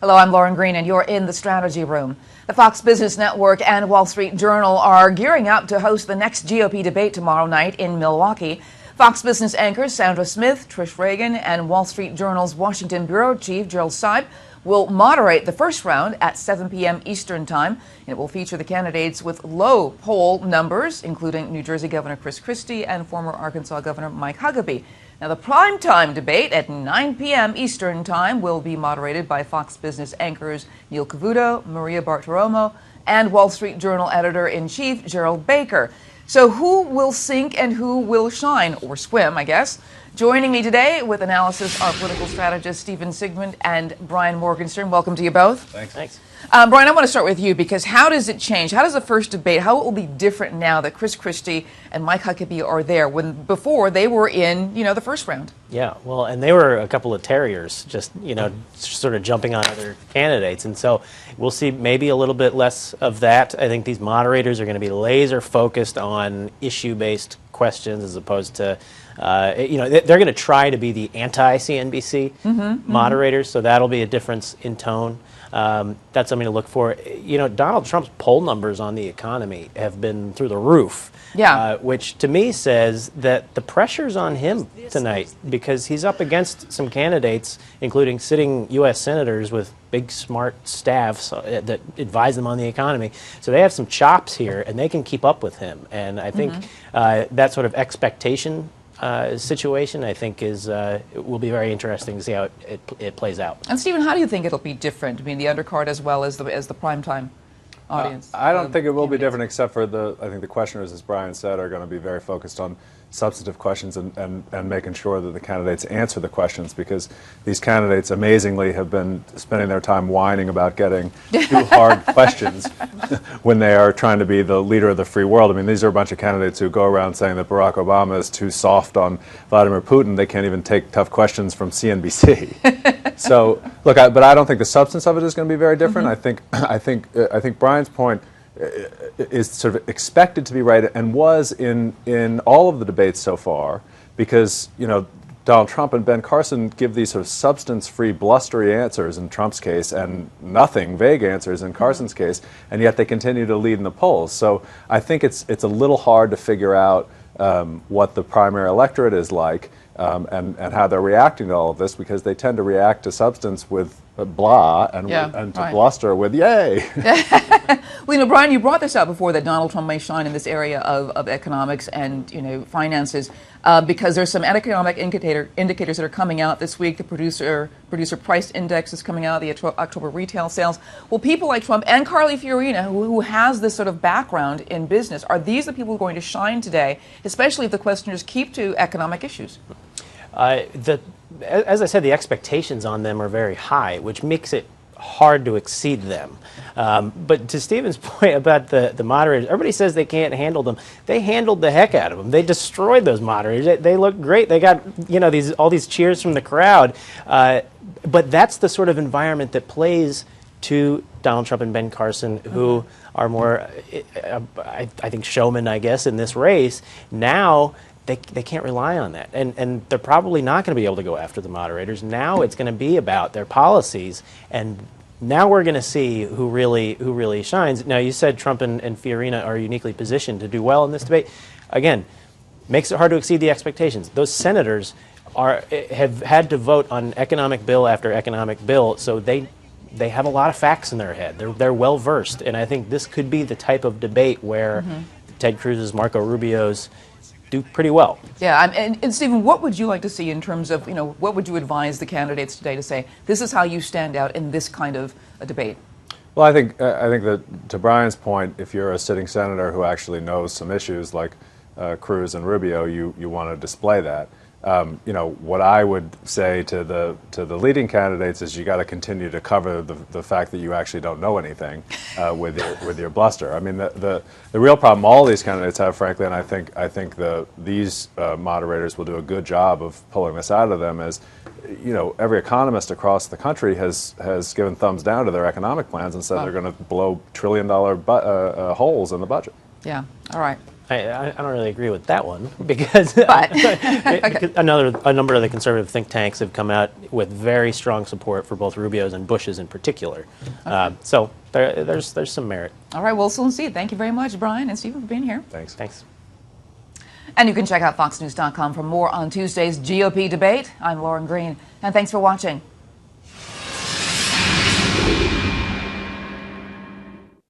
Hello, I'm Lauren Green, and you're in the Strategy Room. The Fox Business Network and Wall Street Journal are gearing up to host the next GOP debate tomorrow night in Milwaukee. Fox Business anchors Sandra Smith, Trish Reagan, and Wall Street Journal's Washington bureau chief Gerald Seib will moderate the first round at 7 p.m. Eastern Time. It will feature the candidates with low poll numbers, including New Jersey Governor Chris Christie and former Arkansas Governor Mike Huckabee. Now, the primetime debate at 9 p.m. Eastern Time will be moderated by Fox Business anchors Neil Cavuto, Maria Bartiromo, and Wall Street Journal editor-in-chief Gerald Baker. So who will sink and who will shine, or swim, I guess? Joining me today with analysis are political strategist Stephen Sigmund and Brian Morgenstern. Welcome to you both. Thanks. Brian, I want to start with you because how does it change? How does the first debate, how it will be different now that Chris Christie and Mike Huckabee are there when before they were in, the first round? Yeah, well, and they were a couple of terriers just, sort of jumping on other candidates. And so we'll see maybe a little bit less of that. I think these moderators are going to be laser focused on issue-based questions as opposed to they're going to try to be the anti-CNBC moderators, so that'll be a difference in tone. That's something to look for. Donald Trump's poll numbers on the economy have been through the roof, which to me says that the pressure's on him tonight because he's up against some candidates, including sitting U.S. senators with big, smart staffs that advise them on the economy. So they have some chops here, and they can keep up with him. And I think that sort of expectation situation, I think, will be very interesting to see how it plays out. And Stephen, how do you think it'll be different? I mean, the undercard as well as the primetime audience. I don't think it will be different, except for I think the questioners, as Brian said, are going to be very focused on substantive questions and making sure that the candidates answer the questions, because these candidates amazingly have been spending their time whining about getting too hard questions when they are trying to be the leader of the free world. I mean, these are a bunch of candidates who go around saying that Barack Obama is too soft on Vladimir Putin. They can't even take tough questions from CNBC. So, look, but I don't think the substance of it is going to be very different. I think Brian's point is sort of expected to be right, and was in all of the debates so far, because Donald Trump and Ben Carson give these sort of substance-free, blustery answers in Trump's case, and nothing vague answers in Carson's case, and yet they continue to lead in the polls. So I think it's a little hard to figure out what the primary electorate is like, and how they're reacting to all of this, because they tend to react to substance with blah and to bluster with yay. Well, Brian, you brought this up before that Donald Trump may shine in this area of economics and finances because there's some economic indicators that are coming out this week. The producer price index is coming out, the October retail sales. Well, people like Trump and Carly Fiorina, who has this sort of background in business, are these the people who are going to shine today, especially if the questioners keep to economic issues? As I said, the expectations on them are very high, which makes it hard to exceed them. But to Stephen's point about the moderators, everybody says they can't handle them. They handled the heck out of them. They destroyed those moderators. They look great. They got all these cheers from the crowd. But that's the sort of environment that plays to Donald Trump and Ben Carson, who are more, I think, showmen, I guess, in this race. Now they can't rely on that, and they're probably not going to be able to go after the moderators. Now it's going to be about their policies, and now we're going to see who really shines. Now, you said Trump and Fiorina are uniquely positioned to do well in this debate. Again, makes it hard to exceed the expectations. Those senators have had to vote on economic bill after economic bill, so they have a lot of facts in their head. They're well versed, and I think this could be the type of debate where Ted Cruz's, Marco Rubio's do pretty well. Yeah, and Stephen, what would you like to see in terms of, what would you advise the candidates today to say, this is how you stand out in this kind of a debate? Well, I think that, to Brian's point, if you're a sitting senator who actually knows some issues like Cruz and Rubio, you want to display that. What I would say to the leading candidates is you got to continue to cover the fact that you actually don't know anything with your bluster. I mean, the real problem all these candidates have, frankly, and I think these moderators will do a good job of pulling this out of them, is every economist across the country has given thumbs down to their economic plans and said they're going to blow $1 trillion holes in the budget. Yeah. All right. I don't really agree with that one because But a number of the conservative think tanks have come out with very strong support for both Rubio's and Bush's in particular. So there's some merit. all right, we'll soon see. Thank you very much, Brian and Stephen, for being here. Thanks. Thanks. And you can check out foxnews.com for more on Tuesday's GOP debate. I'm Lauren Green, and thanks for watching.